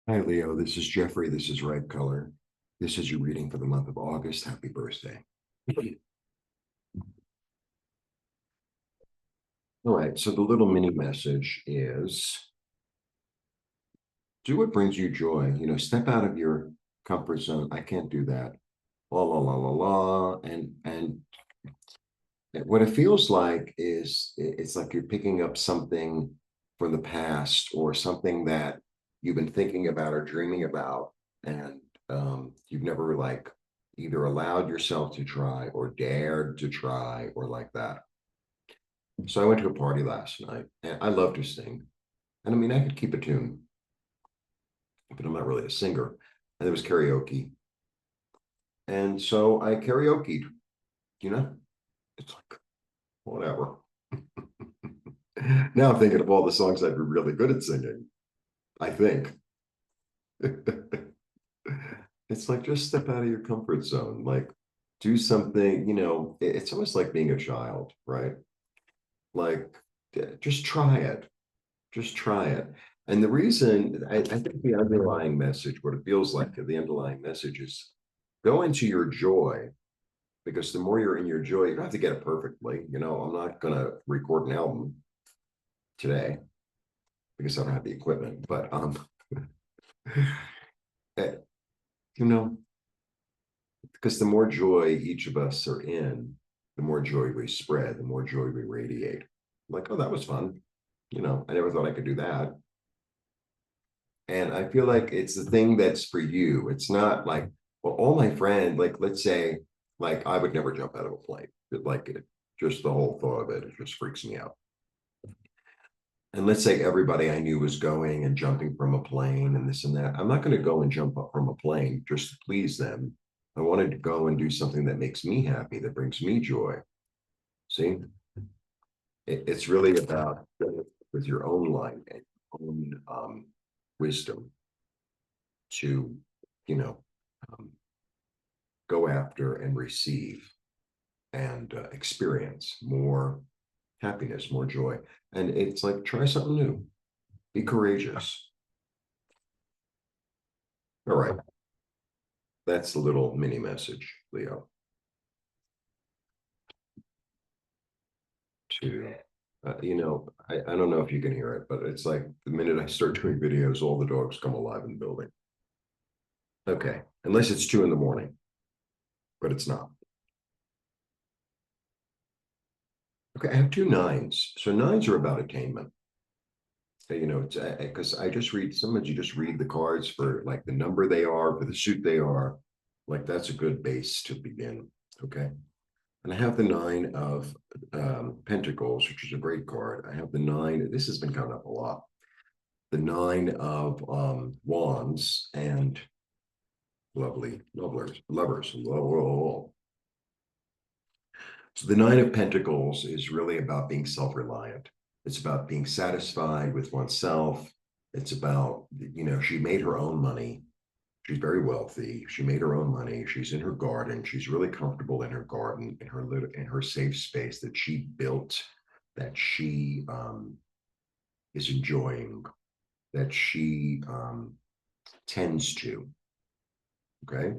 Hi, Leo. This is Jeffrey. This is Red Color. This is your reading for the month of August. Happy birthday. All right. So the little mini message is do what brings you joy. Step out of your comfort zone. I can't do that. La la la la la. And what it feels like is it's like you're picking up something from the past or something that you've been thinking about or dreaming about, and you've never like either allowed yourself to try or dared to try or like that. So I went to a party last night, and I love to sing, and I mean I could keep a tune, but I'm not really a singer. And there was karaoke, and so I karaokeed. You know, it's like whatever. Now I'm thinking of all the songs I'd be really good at singing. I think it's like just step out of your comfort zone, like do something. It's almost like being a child, right? Like just try it, just try it. And the reason I think the underlying message, what it feels like, the underlying message is go into your joy, because the more you're in your joy, you don't have to get it perfectly. I'm not going to record an album today because I don't have the equipment, but eh, you know, because the more joy each of us are in, the more joy we spread, the more joy we radiate. I'm like, oh, that was fun. I never thought I could do that. And I feel like it's the thing that's for you. It's not like, well, all my friends, like, let's say, like, I would never jump out of a plane. Just the whole thought of it, it just freaks me out. And let's say everybody I knew was going and jumping from a plane and this and that. I'm not going to go and jump up from a plane just to please them. I wanted to go and do something that makes me happy, that brings me joy. See, it's really about with your own light and own wisdom to, you know, um, go after and receive and experience more happiness, more joy. And it's like, try something new, be courageous. All right. That's the little mini message, Leo, to, I don't know if you can hear it, but it's like the minute I start doing videos, all the dogs come alive in the building. Okay. Unless it's 2 in the morning, but it's not. Okay. I have two nines. So nines are about attainment. It's because I just read, sometimes you just read the cards for like the number they are, for the suit they are. Like that's a good base to begin. Okay. And I have the nine of Pentacles, which is a great card. I have the nine. This has been coming up a lot. The nine of Wands and lovely lovers. So the nine of Pentacles is really about being self-reliant. It's about being satisfied with oneself. It's about, she made her own money. She's very wealthy. She made her own money. She's in her garden. She's really comfortable in her garden, in her safe space that she built, that she is enjoying, that she tends to. Okay.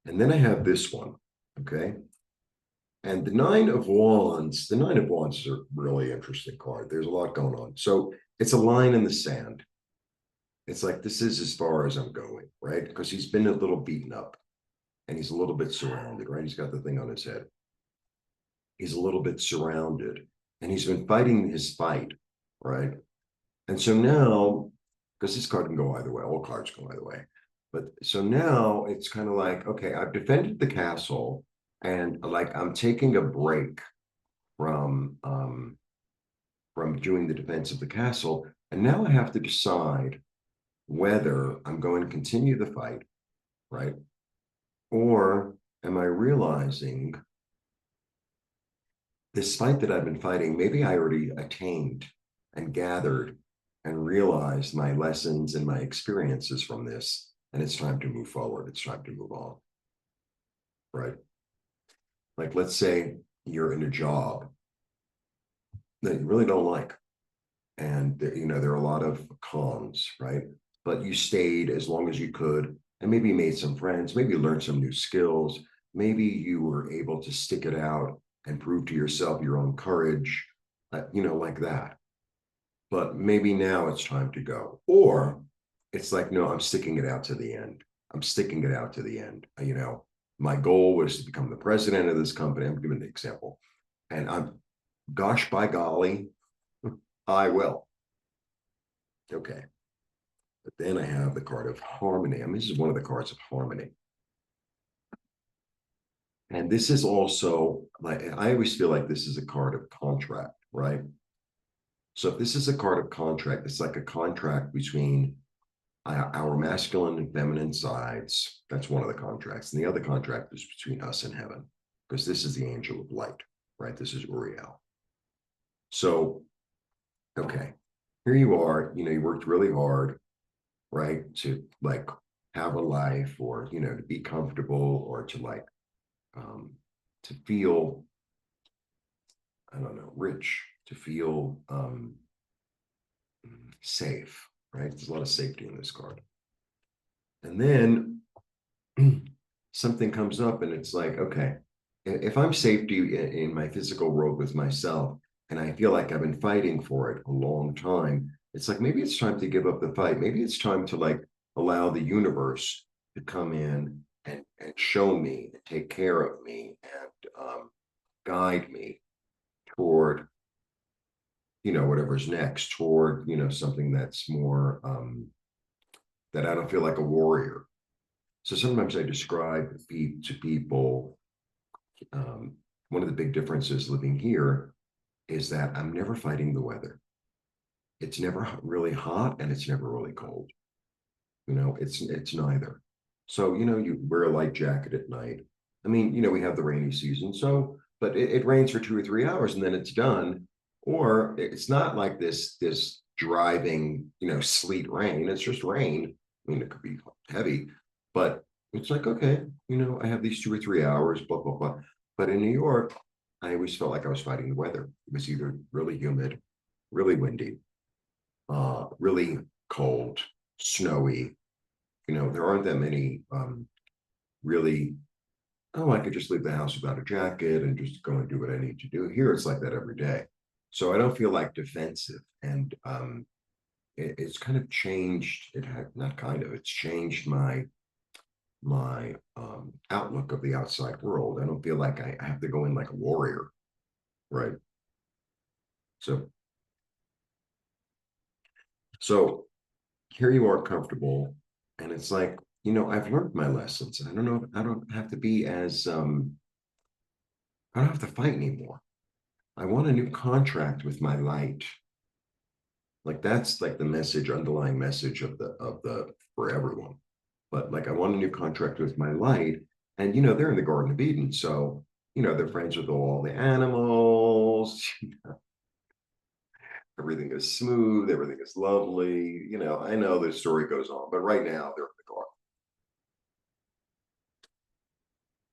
And then I have this one. Okay. And the nine of wands is a really interesting card. There's a lot going on. So it's a line in the sand. It's like, this is as far as I'm going, right? Because he's been a little beaten up and he's a little bit surrounded, right? He's got the thing on his head. He's a little bit surrounded and he's been fighting his fight, right? And so now, because this card can go either way, all cards go either way. But so now it's kind of like, okay, I've defended the castle and like I'm taking a break from doing the defense of the castle. And now I have to decide whether I'm going to continue the fight, right? Or am I realizing this fight that I've been fighting, maybe I already attained and gathered and realized my lessons and my experiences from this. And it's time to move forward. It's time to move on, right? Like, let's say you're in a job that you really don't like. And, there are a lot of cons, right? but you stayed as long as you could, and maybe you made some friends, maybe you learned some new skills, maybe you were able to stick it out and prove to yourself your own courage, like that. But maybe now it's time to go. Or it's like, no, I'm sticking it out to the end. I'm sticking it out to the end. My goal was to become the president of this company. I'm giving the example. And gosh, by golly, I will. Okay. But then I have the card of harmony. I mean, this is one of the cards of harmony. And this is also like, I always feel like this is a card of contract, right? So if this is a card of contract, it's like a contract between our masculine and feminine sides. That's one of the contracts. And the other contract is between us and heaven, because this is the angel of light, right? This is Uriel. So, okay, here you are, you worked really hard, right? To like have a life, or, to be comfortable, or to like, to feel, I don't know, rich, to feel safe, right? There's a lot of safety in this card. And then something comes up and it's like, okay, if I'm safety in my physical world with myself, and I feel like I've been fighting for it a long time, it's like, maybe it's time to give up the fight. Maybe it's time to like allow the universe to come in and show me, and take care of me, and guide me toward, whatever's next, toward, something that's more, that I don't feel like a warrior. So sometimes I describe to people, one of the big differences living here is that I'm never fighting the weather. It's never really hot and it's never really cold. It's neither. So, you wear a light jacket at night. I mean, we have the rainy season. So, but it rains for 2 or 3 hours and then it's done. Or it's not like this driving, sleet rain. It's just rain. I mean, it could be heavy, but it's like, okay, I have these 2 or 3 hours, blah, blah, blah. But in New York, I always felt like I was fighting the weather. It was either really humid, really windy, really cold, snowy. There aren't that many really, oh, I could just leave the house without a jacket and just go and do what I need to do. Here, it's like that every day. So I don't feel like defensive. And it's kind of changed. It had not kind of, it's changed my outlook of the outside world. I don't feel like I have to go in like a warrior, right? So here you are comfortable, and it's like, I've learned my lessons. I don't know, I don't have to be as I don't have to fight anymore. I want a new contract with my light. Like that's like the message, underlying message of the for everyone. But like I want a new contract with my light. And they're in the Garden of Eden. So, they're friends with all the animals. Everything is smooth, everything is lovely. I know the story goes on, but right now they're in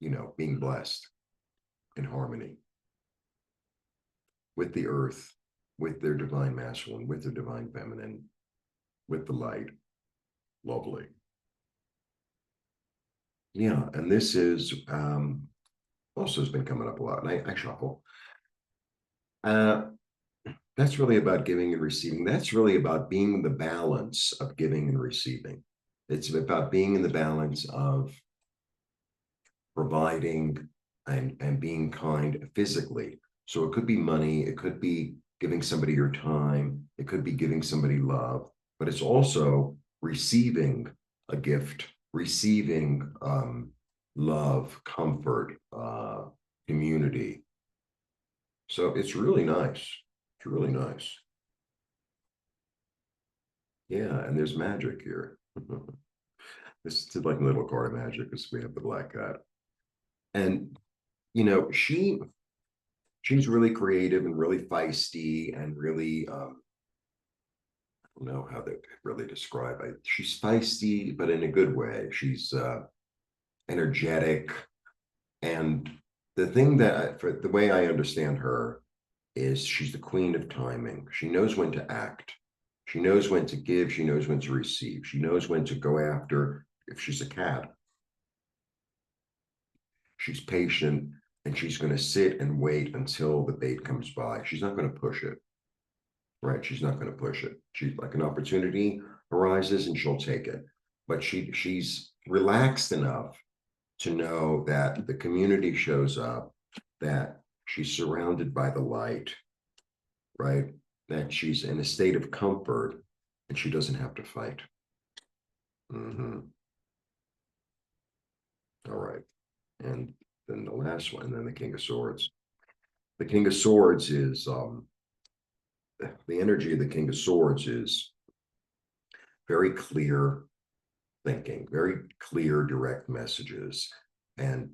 the garden, being blessed in harmony with the earth, with their divine masculine, with their divine feminine, with the light. Lovely. Yeah, and this is also has been coming up a lot, and I shuffle. That's really about giving and receiving. That's really about being in the balance of giving and receiving. It's about being in the balance of providing and being kind physically. So it could be money, it could be giving somebody your time, it could be giving somebody love, but it's also receiving a gift, receiving love, comfort, community. So it's really nice. It's really nice. Yeah, and there's magic here. This is like a little card of magic because we have the black cat. And she's really creative and really feisty and really I don't know how to really describe it. She's feisty, but in a good way. She's energetic. And the thing that for the way I understand her is she's the queen of timing. She knows when to act. She knows when to give. She knows when to receive. She knows when to go after. If she's a cat, she's patient and she's going to sit and wait until the bait comes by. She's not going to push it, right? She's not going to push it. She's like an opportunity arises and she'll take it. But she's relaxed enough to know that the community shows up, that she's surrounded by the light, right? That she's in a state of comfort and she doesn't have to fight. Mm-hmm. All right. And then the last one, and then the King of Swords. The King of Swords is the energy of the King of Swords is very clear thinking, very clear, direct messages. And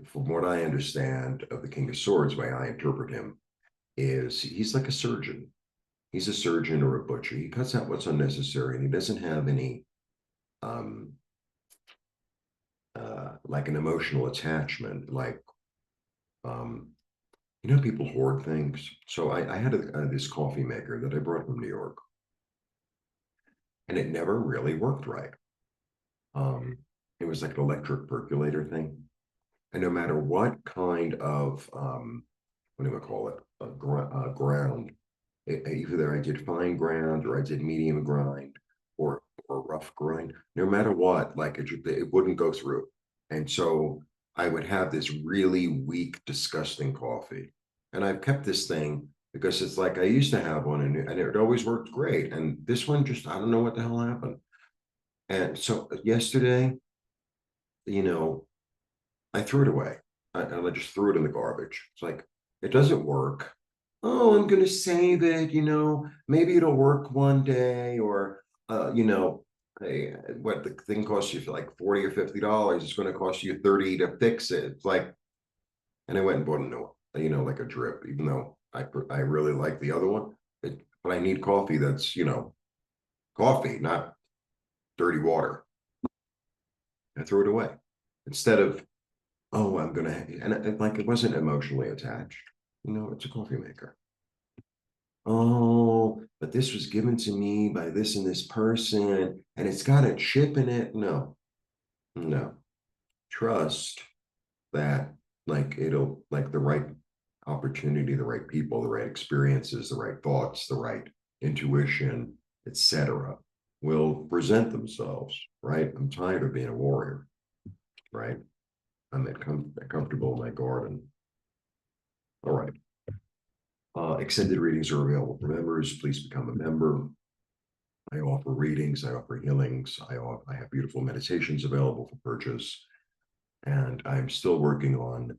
from what I understand of the King of Swords, the way I interpret him, is he's like a surgeon. He's a surgeon or a butcher. He cuts out what's unnecessary, and he doesn't have any like an emotional attachment. Like, people hoard things. So I had this coffee maker that I brought from New York, and it never really worked right. It was like an electric percolator thing. And no matter what kind of, what do I call it, ground, either I did fine ground or I did medium grind or rough grind, no matter what, like it wouldn't go through. And so I would have this really weak, disgusting coffee. And I've kept this thing because it's like I used to have one and it always worked great. And this one just, I don't know what the hell happened. And so yesterday, I threw it away. I just threw it in the garbage. It's like, it doesn't work. Oh, I'm going to save it. Maybe it'll work one day. Or, hey, what the thing costs you for like $40 or $50. It's going to cost you 30 to fix it. It's like, and I went and bought a new one, like a drip, even though I really like the other one. But I need coffee that's, coffee, not dirty water. I threw it away instead of, oh, I'm gonna, and like it wasn't emotionally attached. It's a coffee maker. Oh, but this was given to me by this and this person, and it's got a chip in it. No, no. Trust that, like it'll, like the right opportunity, the right people, the right experiences, the right thoughts, the right intuition, etc., will present themselves. Right. I'm tired of being a warrior. Right. I'm comfortable in my garden. All right. Extended readings are available for members. Please become a member. I offer readings. I offer healings. I have beautiful meditations available for purchase. And I'm still working on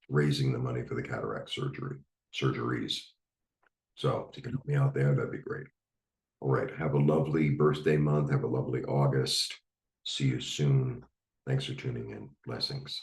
raising the money for the cataract surgeries. So if you can help me out there, that'd be great. All right. Have a lovely birthday month. Have a lovely August. See you soon. Thanks for tuning in. Blessings.